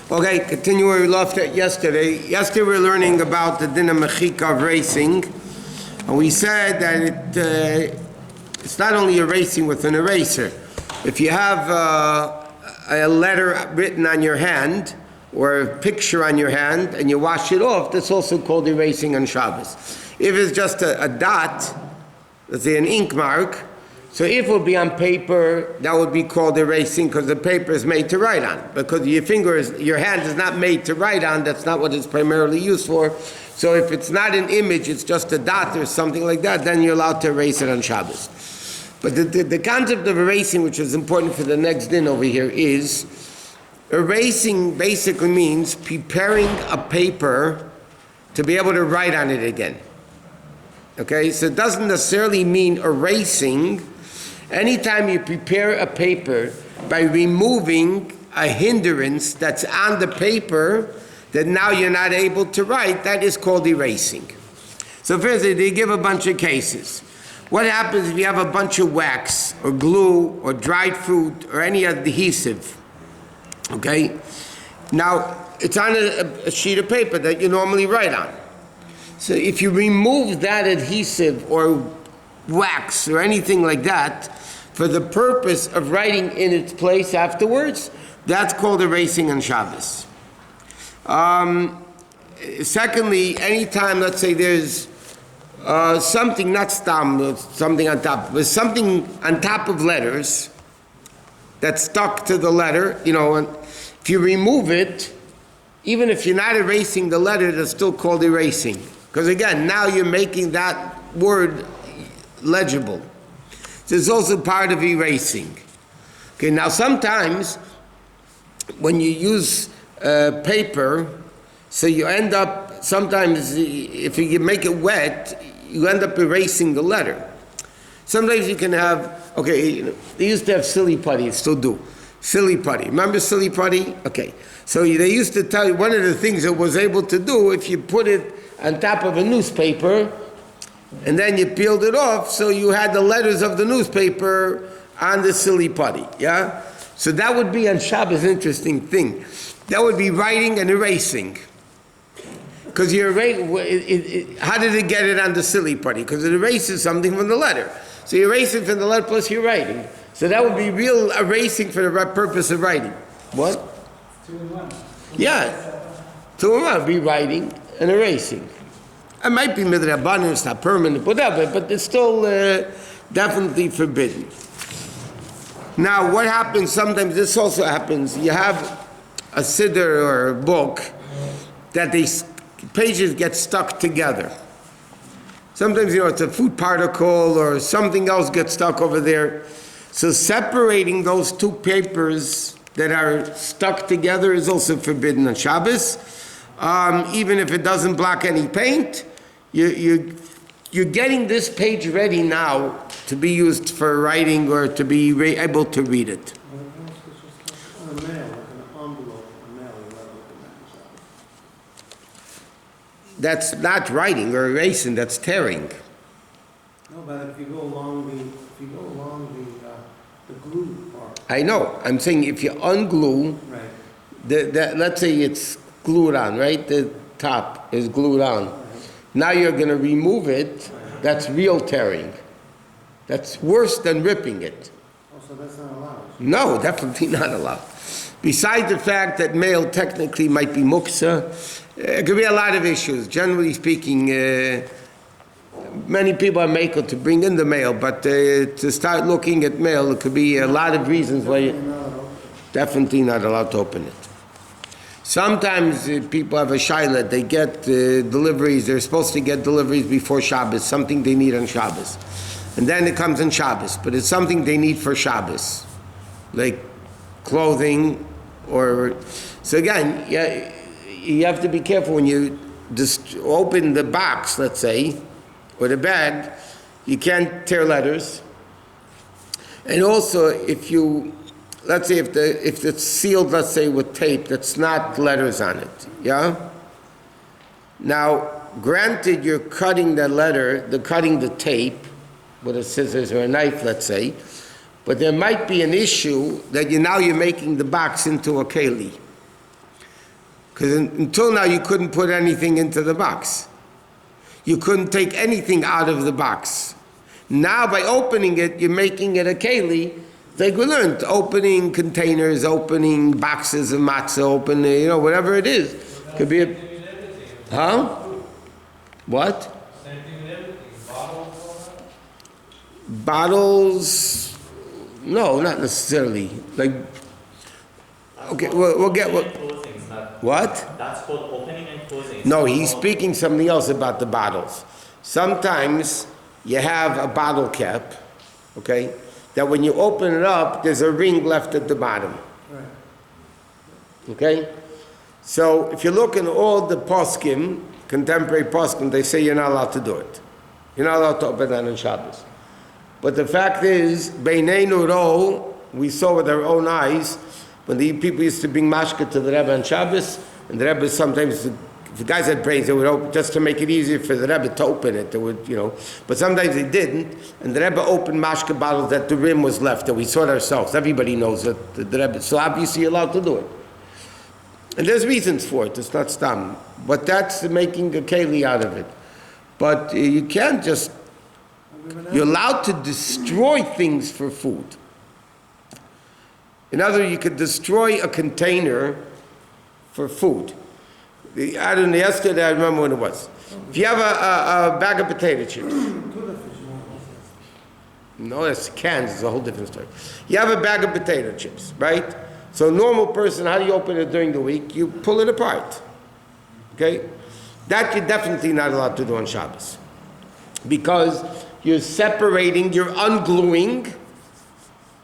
Okay, continue where we left it yesterday. Yesterday we were learning about the din mechika of racing. And we said that it's not only erasing with an eraser. If you have a letter written on your hand, or a picture on your hand, and you wash it off, that's also called erasing on Shabbos. If it's just a dot, let's say an ink mark, so if it would be on paper, that would be called erasing because the paper is made to write on. Because your hand is not made to write on, that's not what it's primarily used for. So if it's not an image, it's just a dot or something like that, then you're allowed to erase it on Shabbos. But the concept of erasing, which is important for the next din over here, is erasing basically means preparing a paper to be able to write on it again. Okay, so it doesn't necessarily mean erasing. Anytime you prepare a paper by removing a hindrance that's on the paper that now you're not able to write, that is called erasing. So first they give a bunch of cases. What happens if you have a bunch of wax or glue or dried fruit or any adhesive? Okay, now it's on a sheet of paper that you normally write on. So if you remove that adhesive or wax or anything like that for the purpose of writing in its place afterwards, that's called erasing on Shabbos. Secondly, anytime, let's say there's something, not stam, something on top, but something on top of letters that's stuck to the letter, and if you remove it, even if you're not erasing the letter, that's still called erasing. Because again, now you're making that word legible. So it's also part of erasing. Okay, now sometimes when you use paper, so you end up, sometimes if you make it wet, you end up erasing the letter. Sometimes you can have, they used to have silly putty, still do. Silly putty. Remember silly putty? Okay. So they used to tell you, one of the things it was able to do, if you put it on top of a newspaper, and then you peeled it off, so you had the letters of the newspaper on the silly putty, yeah? So that would be on Shabbos, interesting thing. That would be writing and erasing. Because how did it get it on the silly putty? Because it erases something from the letter. So you erase it from the letter plus you're writing. So that would be real erasing for the purpose of writing. What? 2 in 1. Yeah. 2 in 1 would be writing and erasing. It might be midrabanan, it's not permanent, whatever, but it's still definitely forbidden. Now, what happens sometimes, this also happens, you have a siddur or a book that these pages get stuck together. Sometimes, it's a food particle or something else gets stuck over there. So separating those two papers that are stuck together is also forbidden on Shabbos. Even if it doesn't block any paint, you're getting this page ready now to be used for writing or to be able to read it. That's not writing or erasing, that's tearing. No, but if you go along the glue part. I know. I'm saying if you unglue, right. Let's say it's glued on, right? The top is glued on. Right. Now you're going to remove it. Right. That's real tearing. That's worse than ripping it. Oh, so that's not allowed? No, definitely not allowed. Besides the fact that mail technically might be muksa, it could be a lot of issues. Generally speaking, many people are makel to bring in the mail, but to start looking at mail, it could be a lot of reasons why you're definitely not allowed to open it. Sometimes people have a shayla, they get deliveries, they're supposed to get deliveries before Shabbos, something they need on Shabbos. And then it comes on Shabbos, but it's something they need for Shabbos, like clothing or... So again, you have to be careful when you just open the box, let's say, or the bag, you can't tear letters. And also, if it's sealed, let's say, with tape, that's not letters on it, yeah? Now, granted, you're cutting the letter, cutting the tape with a scissors or a knife, let's say, but there might be an issue that you're making the box into a keli. Because until now you couldn't put anything into the box. You couldn't take anything out of the box. Now by opening it, you're making it a keli. Like we learned, opening containers, opening boxes of matzah, opening, whatever it is. Could be a... Huh? What? Same thing with everything. Bottles? No, not necessarily. Like, okay, we'll get what... What? That's called opening and closing. No, he's speaking something else about the bottles. Sometimes you have a bottle cap, okay, that when you open it up, there's a ring left at the bottom. Right. Okay? So if you look in all the poskim, contemporary poskim, they say you're not allowed to do it. You're not allowed to open that on Shabbos. But the fact is, Beineinu Ro, we saw with our own eyes, when the people used to bring mashka to the Rebbe on Shabbos, and the Rebbe sometimes, if the guys had brains, they would open, just to make it easier for the Rebbe to open it, they would, but sometimes they didn't, and the Rebbe opened mashka bottles that the rim was left, that we saw it ourselves. Everybody knows that the Rebbe, so obviously you're allowed to do it. And there's reasons for it, it's not stam. But that's making a keli out of it. But you can't just, you're allowed to destroy things for food. In other words, you could destroy a container for food. I don't know, yesterday I remember when it was. If you have a bag of potato chips. No, that's cans, it's a whole different story. You have a bag of potato chips, right? So a normal person, how do you open it during the week? You pull it apart. Okay? That you're definitely not allowed to do on Shabbos. Because you're separating, you're ungluing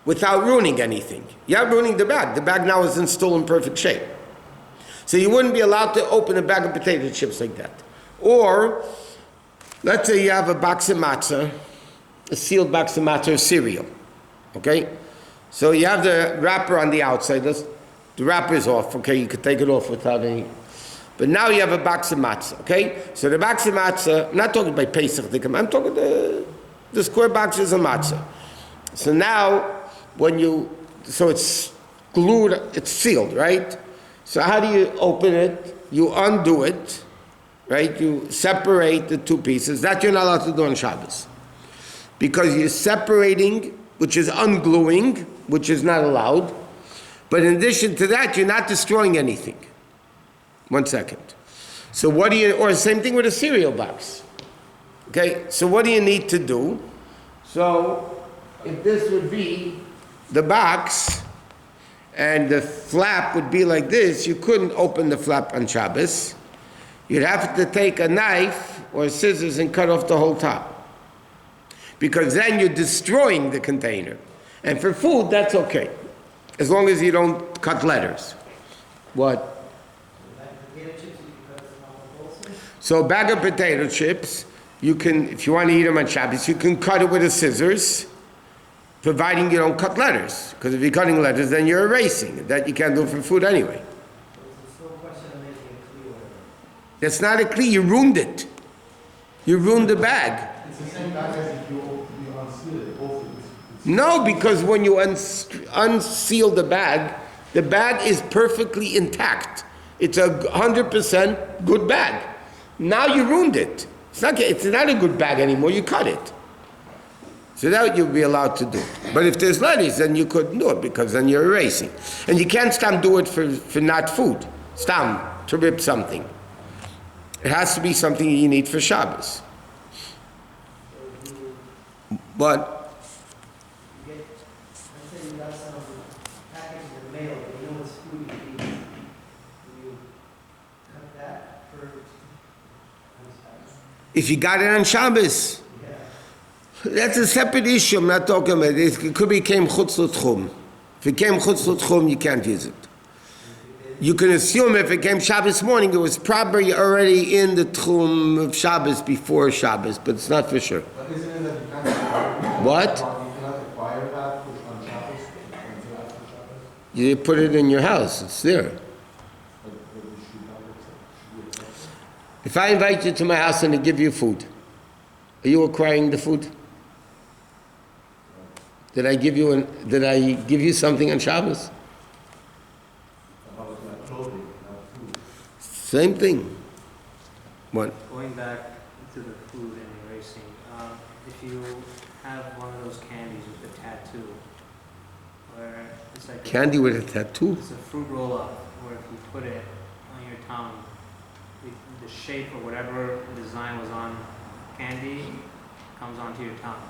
without ruining anything. You're not ruining the bag. The bag now is still in perfect shape. So you wouldn't be allowed to open a bag of potato chips like that. Or, let's say you have a box of matzah, a sealed box of matzah or cereal. Okay? So you have the wrapper on the outside. The wrapper is off. Okay, you could take it off without any... But now you have a box of matzah, okay? So the box of matzah, I'm not talking about Pesach, I'm talking the square boxes of matzah. So now, so it's glued, it's sealed, right? So how do you open it? You undo it, right? You separate the two pieces. That you're not allowed to do on Shabbos. Because you're separating, which is ungluing, which is not allowed. But in addition to that, you're not destroying anything. 1 second. So or same thing with a cereal box. Okay, so what do you need to do? So if this would be the box and the flap would be like this, you couldn't open the flap on Shabbos. You'd have to take a knife or scissors and cut off the whole top. Because then you're destroying the container. And for food, that's okay. As long as you don't cut letters. What? So a bag of potato chips, you can, if you want to eat them on Shabbos, you can cut it with the scissors, providing you don't cut letters. Because if you're cutting letters, then you're erasing. That you can't do for food anyway. That's not a kli, you ruined it. You ruined the bag. It's the same bag as if you unseal it. Both No, because when you unseal the bag is perfectly intact. It's 100% good bag. Now you ruined it. It's not a good bag anymore, you cut it. So that you'll be allowed to do. But if there's letters, then you couldn't do it because then you're erasing. And you can't do it for not food. To rip something. It has to be something you need for Shabbos. But if you got it on Shabbos, that's a separate issue. I'm not talking about it. It could be came chutz l'tchum. If it came chutz l'tchum, you can't use it. You can assume if it came Shabbos morning, it was probably already in the tchum of Shabbos before Shabbos, but it's not for sure. But isn't it that you can't acquire What? You cannot acquire that on Shabbos until after Shabbos? You put it in your house. It's there. If I invite you to my house and I give you food, are you acquiring the food? Did I give you something on Shabbos? Same thing. What? Going back to the food and erasing, if you have one of those candies with a tattoo, where it's like Candy with a tattoo? it's a fruit roll-up, where if you put it on your tongue, the shape or whatever design was on candy comes onto your tongue.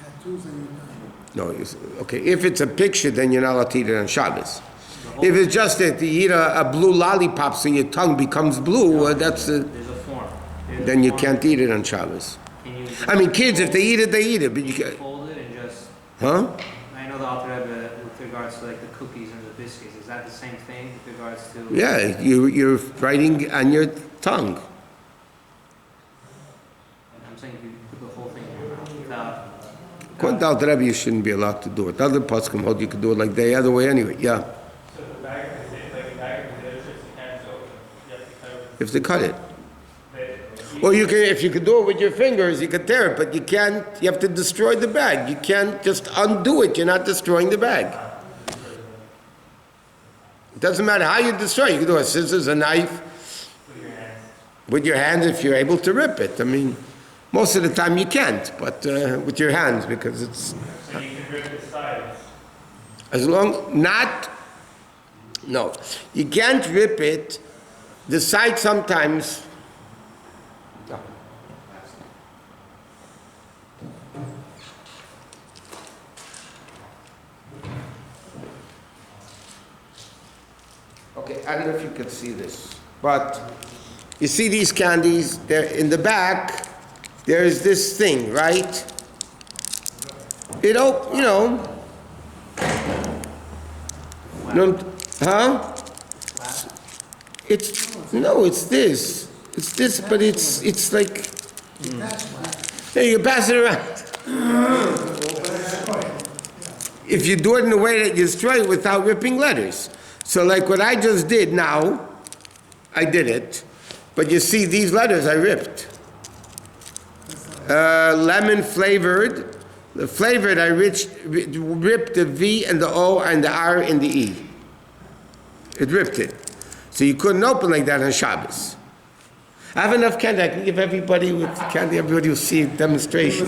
Tattoos on your tongue. No, okay, if it's a picture, then you're not allowed to eat it on Shabbos. The whole If it's just that you eat a blue lollipop so your tongue becomes blue, there's a form. then you can't eat it on Shabbos. Can you I mean, kids, if they eat it, but you can't. fold it and just, Huh? I know the author had with regards to like the cookies and the biscuits, is that the same thing with regards to? Yeah, you're writing on your tongue. I'm saying if you put the whole thing in your mouth without. According to Alter Rebbe, you shouldn't be allowed to do it. Other poskim hold you could do it like the other way anyway, yeah. So the bag, it's like a bag of potatoes, you can't open. You have to cut it. You have to cut it. But Or you can, if you could do it with your fingers, you could tear it, but you can't, you have to destroy the bag. You can't just undo it, you're not destroying the bag. It doesn't matter how you destroy it. You can do a scissors, a knife, with your hands if you're able to rip it. I mean, most of the time you can't, but with your hands, because it's, so you can rip the sides. as long, not, no, you can't rip it. The side sometimes, okay, I don't know if you could see this, but you see these candies, they're in the back, there's this thing, right? No, huh? It's this, but it's like, there you pass it around. If you do it in a way that you destroy it without ripping letters. So like what I just did now, I did it, but you see these letters I ripped. Lemon flavored. The flavored I ripped the V and the O and the R and the E. It ripped it. So you couldn't open like that on Shabbos. I have enough candy. I can give everybody with candy. Everybody will see a demonstration.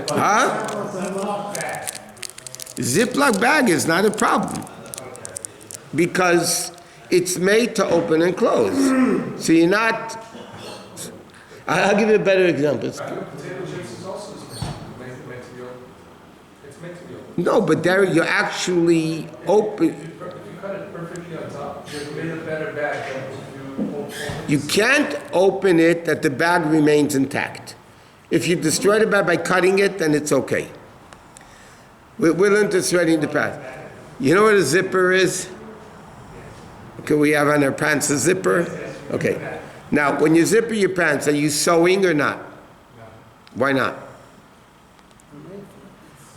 Huh? Ziploc bag is not a problem because it's made to open and close. So you're not. I'll give you a better example. Potato chips is also meant to be open. It's meant to be open. No, but there you're actually open. If you cut it perfectly on top, you've made a better bag than if you open it. You can't open it that the bag remains intact. If you destroy the bag by cutting it, then it's okay. We're into threading the past. You know what a zipper is? Okay, we have on our pants a zipper. Okay. Now, when you zipper your pants, are you sewing or not? Why not?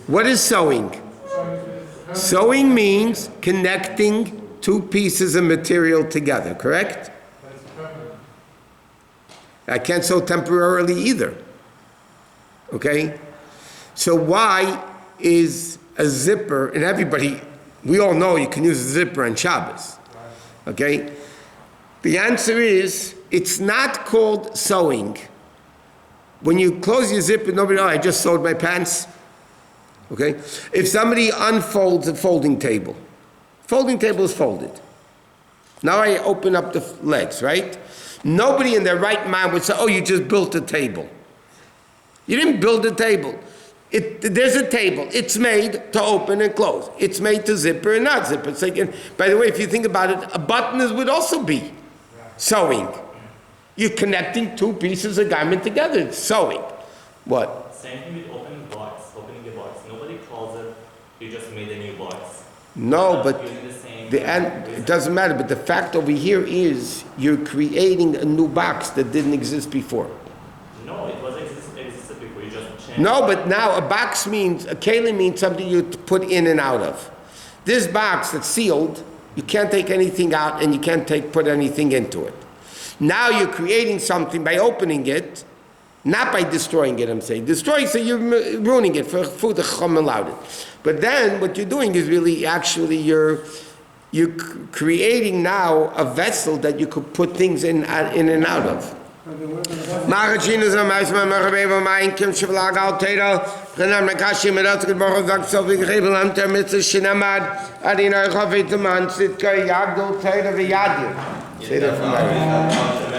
What is sewing? Sewing means connecting two pieces of material together, correct? I can't sew temporarily either. Okay? So why is a zipper, and everybody, we all know you can use a zipper on Shabbos. Okay? The answer is, it's not called sewing. When you close your zipper, nobody knows, I just sewed my pants. Okay? If somebody unfolds a folding table is folded. Now I open up the legs, right? Nobody in their right mind would say, oh, you just built a table. You didn't build a table. There's a table. It's made to open and close. It's made to zipper and not zipper. It's like, by the way, if you think about it, a button would also be sewing. You're connecting two pieces of garment together. It's sewing. What? Same thing with opening a box. Nobody calls it, you just made a new box. No, Not but using the same it doesn't matter. But the fact over here is you're creating a new box that didn't exist before. No, it was existed before. You just changed. No, but now a box means, a keli means something you put in and out of. This box that's sealed, you can't take anything out and you can't put anything into it. Now you're creating something by opening it, not by destroying it, I'm saying. Destroying, so you're ruining it for food, the Chacham allowed it. But then what you're doing is really, actually, you're you're creating now a vessel that you could put things in and out of. Marachin is a mouse, my Marabeva, my Kim Shavlag Altero, Renam Nakashi, Medatka Borovak, Sovic Rebelam, Termitz, Shinamad, Adina Rovitaman, Sitka, Yagdo, Taylor, Yadi. Say that for me.